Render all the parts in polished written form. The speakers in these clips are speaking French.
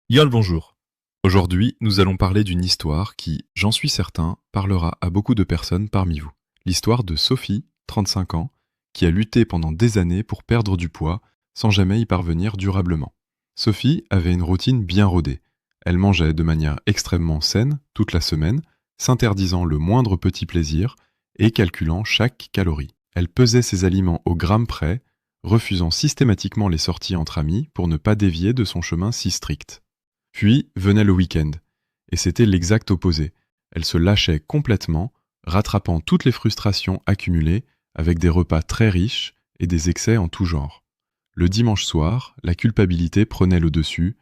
Bien le bonjour. Aujourd'hui, nous allons parler d'une histoire qui, j'en suis certain, parlera à beaucoup de personnes parmi vous. L'histoire de Sophie, 35 ans, qui a lutté pendant des années pour perdre du poids sans jamais y parvenir durablement. Sophie avait une routine bien rodée. Elle mangeait de manière extrêmement saine toute la semaine, s'interdisant le moindre petit plaisir et calculant chaque calorie. Elle pesait ses aliments au gramme près, refusant systématiquement les sorties entre amis pour ne pas dévier de son chemin si strict. Puis venait le week-end, et c'était l'exact opposé. Elle se lâchait complètement, rattrapant toutes les frustrations accumulées avec des repas très riches et des excès en tout genre. Le dimanche soir, la culpabilité prenait le dessus,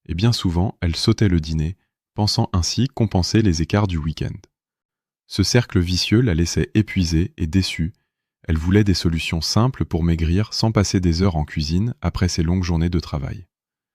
et bien souvent elle sautait le dîner, pensant ainsi compenser les écarts du week-end. Ce cercle vicieux la laissait épuisée et déçue. Elle voulait des solutions simples pour maigrir sans passer des heures en cuisine après ses longues journées de travail.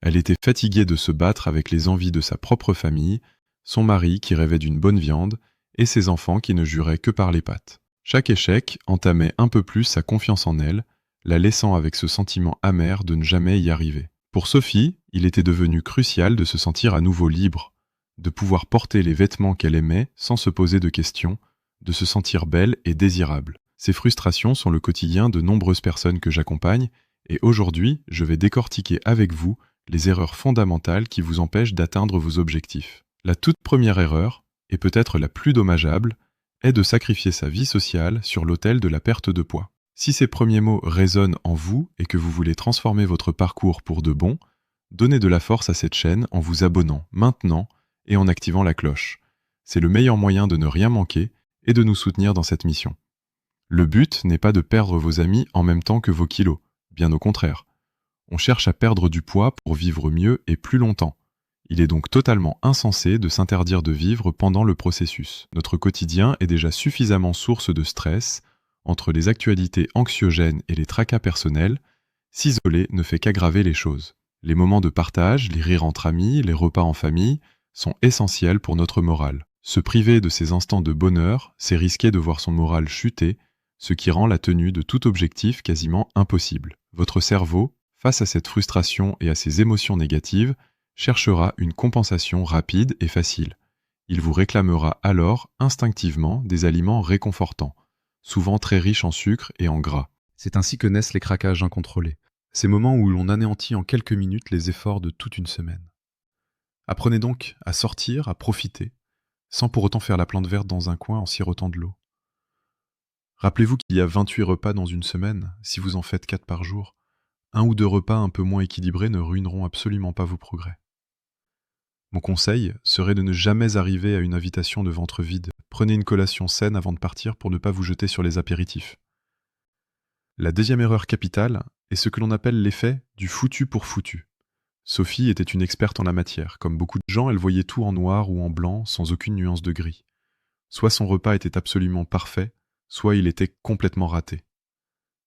Elle était fatiguée de se battre avec les envies de sa propre famille, son mari qui rêvait d'une bonne viande, et ses enfants qui ne juraient que par les pattes. Chaque échec entamait un peu plus sa confiance en elle, la laissant avec ce sentiment amer de ne jamais y arriver. Pour Sophie, il était devenu crucial de se sentir à nouveau libre, de pouvoir porter les vêtements qu'elle aimait sans se poser de questions, de se sentir belle et désirable. Ces frustrations sont le quotidien de nombreuses personnes que j'accompagne, et aujourd'hui, je vais décortiquer avec vous les erreurs fondamentales qui vous empêchent d'atteindre vos objectifs. La toute première erreur, et peut-être la plus dommageable, est de sacrifier sa vie sociale sur l'autel de la perte de poids. Si ces premiers mots résonnent en vous et que vous voulez transformer votre parcours pour de bon, donnez de la force à cette chaîne en vous abonnant maintenant et en activant la cloche. C'est le meilleur moyen de ne rien manquer et de nous soutenir dans cette mission. Le but n'est pas de perdre vos amis en même temps que vos kilos, bien au contraire. On cherche à perdre du poids pour vivre mieux et plus longtemps. Il est donc totalement insensé de s'interdire de vivre pendant le processus. Notre quotidien est déjà suffisamment source de stress. Entre les actualités anxiogènes et les tracas personnels, s'isoler ne fait qu'aggraver les choses. Les moments de partage, les rires entre amis, les repas en famille sont essentiels pour notre morale. Se priver de ces instants de bonheur, c'est risquer de voir son moral chuter, ce qui rend la tenue de tout objectif quasiment impossible. Votre cerveau, face à cette frustration et à ces émotions négatives, cherchera une compensation rapide et facile. Il vous réclamera alors instinctivement des aliments réconfortants, souvent très riches en sucre et en gras. C'est ainsi que naissent les craquages incontrôlés, ces moments où l'on anéantit en quelques minutes les efforts de toute une semaine. Apprenez donc à sortir, à profiter, sans pour autant faire la plante verte dans un coin en sirotant de l'eau. Rappelez-vous qu'il y a 28 repas dans une semaine, si vous en faites 4 par jour. Un ou deux repas un peu moins équilibrés ne ruineront absolument pas vos progrès. Mon conseil serait de ne jamais arriver à une invitation de ventre vide. Prenez une collation saine avant de partir pour ne pas vous jeter sur les apéritifs. La deuxième erreur capitale est ce que l'on appelle l'effet du foutu pour foutu. Sophie était une experte en la matière. Comme beaucoup de gens, elle voyait tout en noir ou en blanc, sans aucune nuance de gris. Soit son repas était absolument parfait, soit il était complètement raté.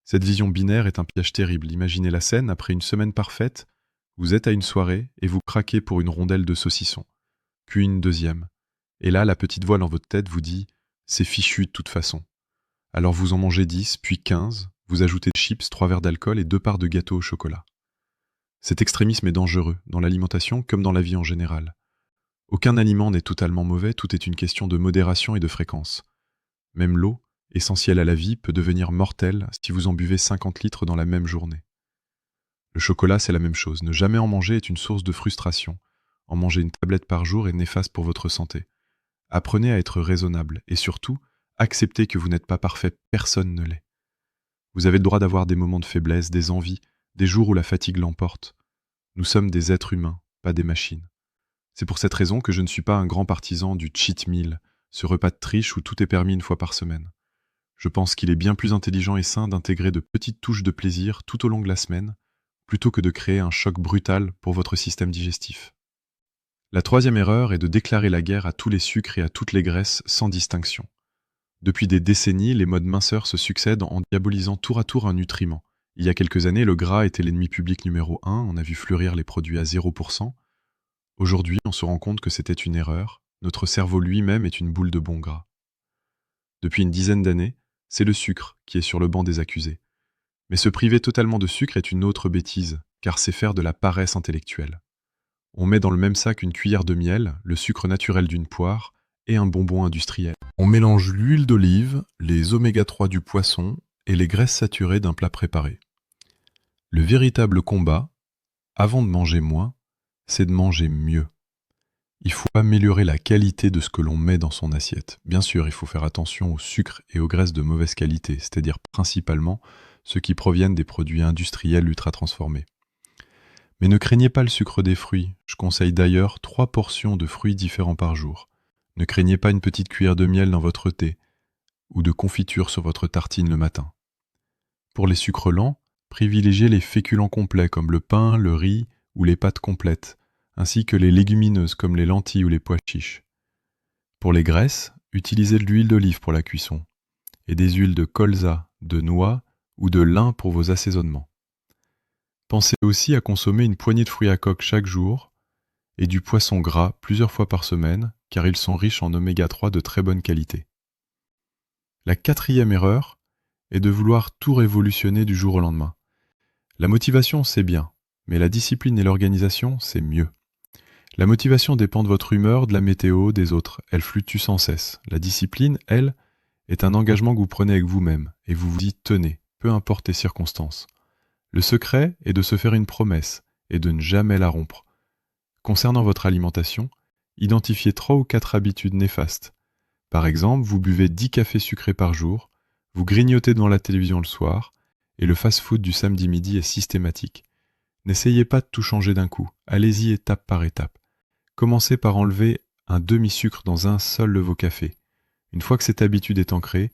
Cette vision binaire est un piège terrible. Imaginez la scène, après une semaine parfaite, vous êtes à une soirée et vous craquez pour une rondelle de saucisson, puis une deuxième. Et là, la petite voix dans votre tête vous dit « c'est fichu de toute façon ». Alors vous en mangez 10, puis 15, vous ajoutez chips, 3 verres d'alcool et 2 parts de gâteau au chocolat. Cet extrémisme est dangereux, dans l'alimentation comme dans la vie en général. Aucun aliment n'est totalement mauvais, tout est une question de modération et de fréquence. Même l'eau, essentielle à la vie, peut devenir mortelle si vous en buvez 50 litres dans la même journée. Le chocolat, c'est la même chose. Ne jamais en manger est une source de frustration. En manger une tablette par jour est néfaste pour votre santé. Apprenez à être raisonnable et surtout, acceptez que vous n'êtes pas parfait, personne ne l'est. Vous avez le droit d'avoir des moments de faiblesse, des envies, des jours où la fatigue l'emporte. Nous sommes des êtres humains, pas des machines. C'est pour cette raison que je ne suis pas un grand partisan du cheat meal, ce repas de triche où tout est permis une fois par semaine. Je pense qu'il est bien plus intelligent et sain d'intégrer de petites touches de plaisir tout au long de la semaine, plutôt que de créer un choc brutal pour votre système digestif. La troisième erreur est de déclarer la guerre à tous les sucres et à toutes les graisses sans distinction. Depuis des décennies, les modes minceurs se succèdent en diabolisant tour à tour un nutriment. Il y a quelques années, le gras était l'ennemi public numéro 1, on a vu fleurir les produits à 0%. Aujourd'hui, on se rend compte que c'était une erreur, notre cerveau lui-même est une boule de bon gras. Depuis une dizaine d'années, c'est le sucre qui est sur le banc des accusés. Mais se priver totalement de sucre est une autre bêtise, car c'est faire de la paresse intellectuelle. On met dans le même sac une cuillère de miel, le sucre naturel d'une poire et un bonbon industriel. On mélange l'huile d'olive, les oméga-3 du poisson et les graisses saturées d'un plat préparé. Le véritable combat, avant de manger moins, c'est de manger mieux. Il faut améliorer la qualité de ce que l'on met dans son assiette. Bien sûr, il faut faire attention au sucre et aux graisses de mauvaise qualité, c'est-à-dire principalement ceux qui proviennent des produits industriels ultra transformés. Mais ne craignez pas le sucre des fruits. Je conseille d'ailleurs 3 portions de fruits différents par jour. Ne craignez pas une petite cuillère de miel dans votre thé ou de confiture sur votre tartine le matin. Pour les sucres lents, privilégiez les féculents complets comme le pain, le riz ou les pâtes complètes, ainsi que les légumineuses comme les lentilles ou les pois chiches. Pour les graisses, utilisez de l'huile d'olive pour la cuisson et des huiles de colza, de noix ou de lin pour vos assaisonnements. Pensez aussi à consommer une poignée de fruits à coque chaque jour et du poisson gras plusieurs fois par semaine car ils sont riches en oméga-3 de très bonne qualité. La 4e erreur est de vouloir tout révolutionner du jour au lendemain. La motivation, c'est bien, mais la discipline et l'organisation, c'est mieux. La motivation dépend de votre humeur, de la météo, des autres. Elle fluctue sans cesse. La discipline, elle, est un engagement que vous prenez avec vous-même et vous vous dites tenez, peu importe les circonstances. Le secret est de se faire une promesse et de ne jamais la rompre. Concernant votre alimentation, identifiez 3 ou 4 habitudes néfastes. Par exemple, vous buvez 10 cafés sucrés par jour, vous grignotez devant la télévision le soir, et le fast-food du samedi midi est systématique. N'essayez pas de tout changer d'un coup, allez-y étape par étape. Commencez par enlever un demi-sucre dans un seul de vos cafés. Une fois que cette habitude est ancrée,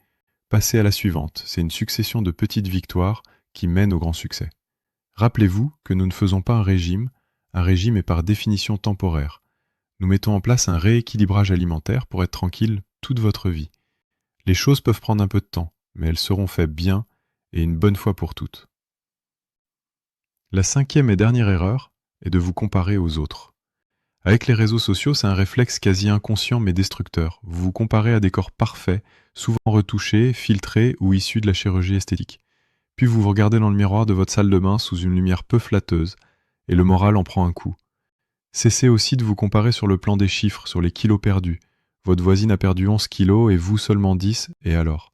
passez à la suivante. C'est une succession de petites victoires qui mènent au grand succès. Rappelez-vous que nous ne faisons pas un régime est par définition temporaire. Nous mettons en place un rééquilibrage alimentaire pour être tranquille toute votre vie. Les choses peuvent prendre un peu de temps, mais elles seront faites bien et une bonne fois pour toutes. La 5e et dernière erreur est de vous comparer aux autres. Avec les réseaux sociaux, c'est un réflexe quasi inconscient mais destructeur. Vous vous comparez à des corps parfaits, souvent retouchés, filtrés ou issus de la chirurgie esthétique. Puis vous vous regardez dans le miroir de votre salle de bain sous une lumière peu flatteuse, et le moral en prend un coup. Cessez aussi de vous comparer sur le plan des chiffres, sur les kilos perdus. Votre voisine a perdu 11 kilos et vous seulement 10, et alors ?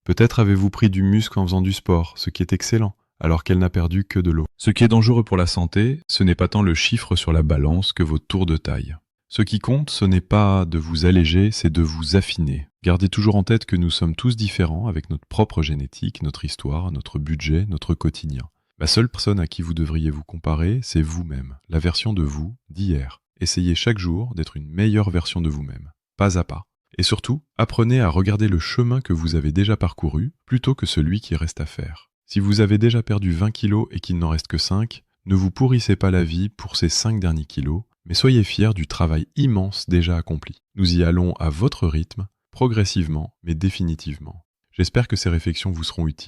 Peut-être avez-vous pris du muscle en faisant du sport, ce qui est excellent, alors qu'elle n'a perdu que de l'eau. Ce qui est dangereux pour la santé, ce n'est pas tant le chiffre sur la balance que votre tour de taille. Ce qui compte, ce n'est pas de vous alléger, c'est de vous affiner. Gardez toujours en tête que nous sommes tous différents avec notre propre génétique, notre histoire, notre budget, notre quotidien. La seule personne à qui vous devriez vous comparer, c'est vous-même, la version de vous d'hier. Essayez chaque jour d'être une meilleure version de vous-même, pas à pas. Et surtout, apprenez à regarder le chemin que vous avez déjà parcouru plutôt que celui qui reste à faire. Si vous avez déjà perdu 20 kilos et qu'il n'en reste que 5, ne vous pourrissez pas la vie pour ces 5 derniers kilos, mais soyez fiers du travail immense déjà accompli. Nous y allons à votre rythme, progressivement, mais définitivement. J'espère que ces réflexions vous seront utiles.